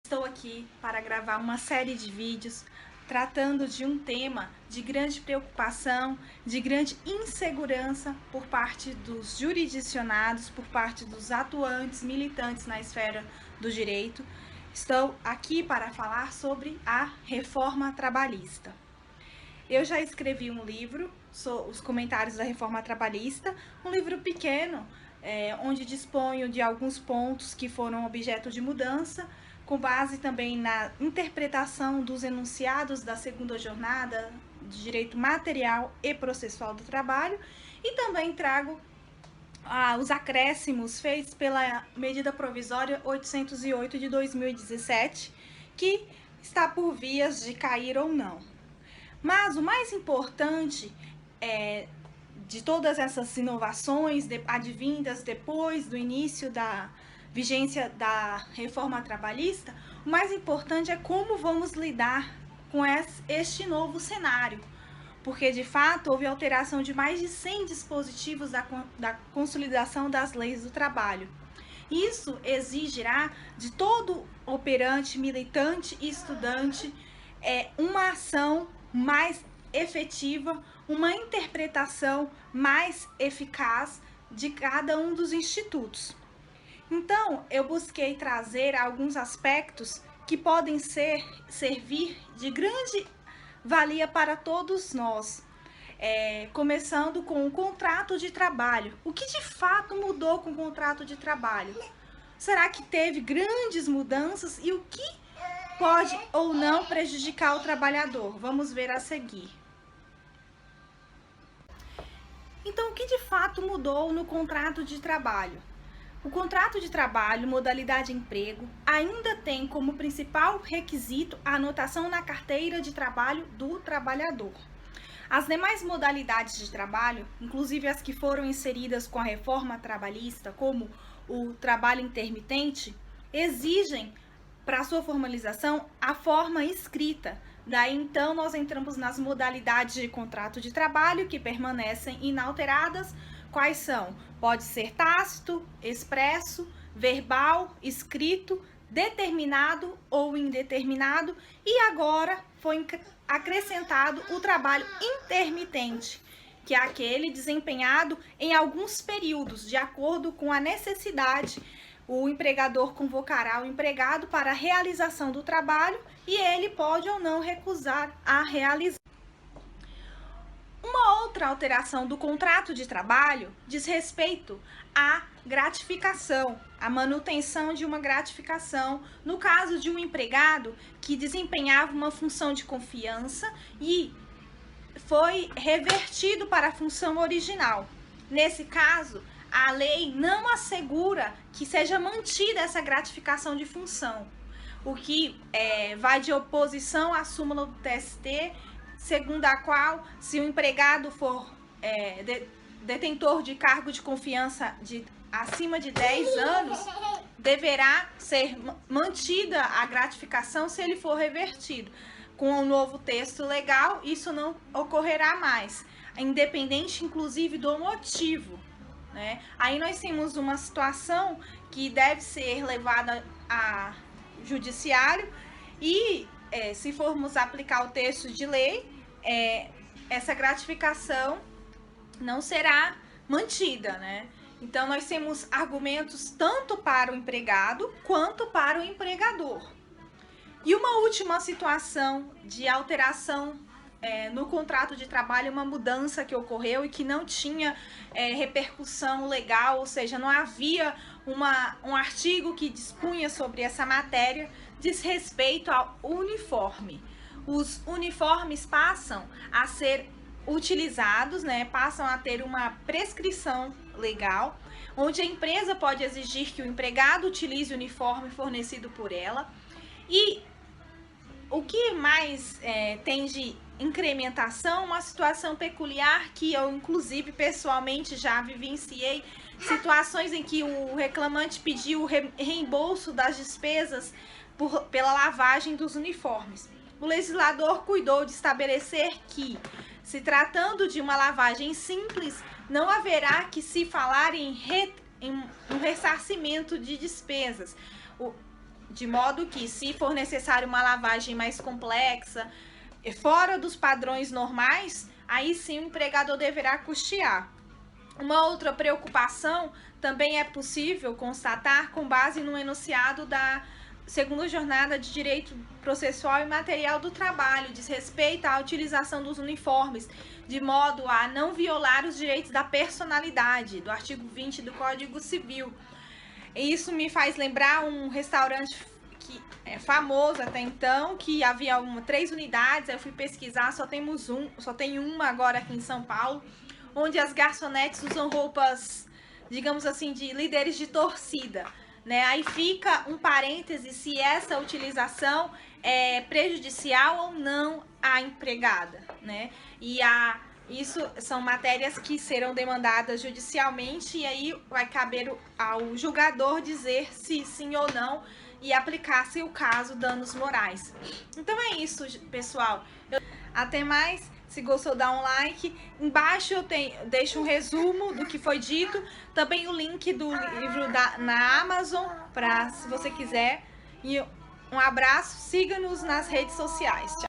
Estou aqui para gravar uma série de vídeos tratando de um tema de grande preocupação, de grande insegurança por parte dos jurisdicionados, por parte dos atuantes, militantes na esfera do direito. Estou aqui para falar sobre a reforma trabalhista. Eu já escrevi um livro, Os Comentários da Reforma Trabalhista, um livro pequeno, onde disponho de alguns pontos que foram objeto de mudança, com base também na interpretação dos enunciados da segunda jornada de direito material e processual do trabalho, e também trago os acréscimos feitos pela medida provisória 808 de 2017, que está por vias de cair ou não. Mas o mais importante de todas essas inovações advindas depois do início da vigência da reforma trabalhista, o mais importante é como vamos lidar com este novo cenário, porque de fato houve alteração de mais de 100 dispositivos da consolidação das leis do trabalho. Isso exigirá de todo operante, militante e estudante uma ação mais efetiva, uma interpretação mais eficaz de cada um dos institutos. Então, eu busquei trazer alguns aspectos que podem servir de grande valia para todos nós, começando com o contrato de trabalho. O que de fato mudou com o contrato de trabalho? Será que teve grandes mudanças e o que pode ou não prejudicar o trabalhador? Vamos ver a seguir. Então, o que de fato mudou no contrato de trabalho? O contrato de trabalho, modalidade emprego, ainda tem como principal requisito a anotação na carteira de trabalho do trabalhador. As demais modalidades de trabalho, inclusive as que foram inseridas com a reforma trabalhista, como o trabalho intermitente, exigem para sua formalização a forma escrita. Daí então nós entramos nas modalidades de contrato de trabalho que permanecem inalteradas. Quais são? Pode ser tácito, expresso, verbal, escrito, determinado ou indeterminado, e agora foi acrescentado o trabalho intermitente, que é aquele desempenhado em alguns períodos, de acordo com a necessidade. O empregador convocará o empregado para a realização do trabalho e ele pode ou não recusar a realizar. Uma outra alteração do contrato de trabalho diz respeito à gratificação, à manutenção de uma gratificação, no caso de um empregado que desempenhava uma função de confiança e foi revertido para a função original. Nesse caso, a lei não assegura que seja mantida essa gratificação de função, o que vai de oposição à súmula do TST, segundo a qual, se o empregado for detentor de cargo de confiança acima de 10 anos, deverá ser mantida a gratificação se ele for revertido. Com o novo texto legal, isso não ocorrerá mais, independente inclusive do motivo, né? Aí nós temos uma situação que deve ser levada a judiciário e se formos aplicar o texto de lei, essa gratificação não será mantida, né? Então, nós temos argumentos tanto para o empregado quanto para o empregador. E uma última situação de alteração no contrato de trabalho, uma mudança que ocorreu e que não tinha repercussão legal, ou seja, não havia um artigo que dispunha sobre essa matéria, diz respeito ao uniforme. Os uniformes passam a ser utilizados, passam a ter uma prescrição legal, onde a empresa pode exigir que o empregado utilize o uniforme fornecido por ela. E o que mais tem de incrementação, uma situação peculiar que eu, inclusive, pessoalmente já vivenciei, situações em que o reclamante pediu o reembolso das despesas pela lavagem dos uniformes. O legislador cuidou de estabelecer que, se tratando de uma lavagem simples, não haverá que se falar em um ressarcimento de despesas. de modo que, se for necessário uma lavagem mais complexa, fora dos padrões normais, aí sim o empregador deverá custear. Uma outra preocupação também é possível constatar com base no enunciado da segunda jornada de direito processual e material do trabalho, diz respeito à utilização dos uniformes, de modo a não violar os direitos da personalidade, do artigo 20 do Código Civil. Isso me faz lembrar um restaurante que é famoso até então, que havia 3 unidades, aí eu fui pesquisar, só tem uma agora aqui em São Paulo, onde as garçonetes usam roupas, digamos assim, de líderes de torcida, né? Aí fica um parêntese se essa utilização é prejudicial ou não à empregada, né? Isso são matérias que serão demandadas judicialmente e aí vai caber ao julgador dizer se sim ou não e aplicar, se o caso, danos morais. Então é isso, pessoal. Até mais. Se gostou, dá um like. Embaixo eu deixo um resumo do que foi dito. Também o link do livro na Amazon, se você quiser. E um abraço. Siga-nos nas redes sociais. Tchau.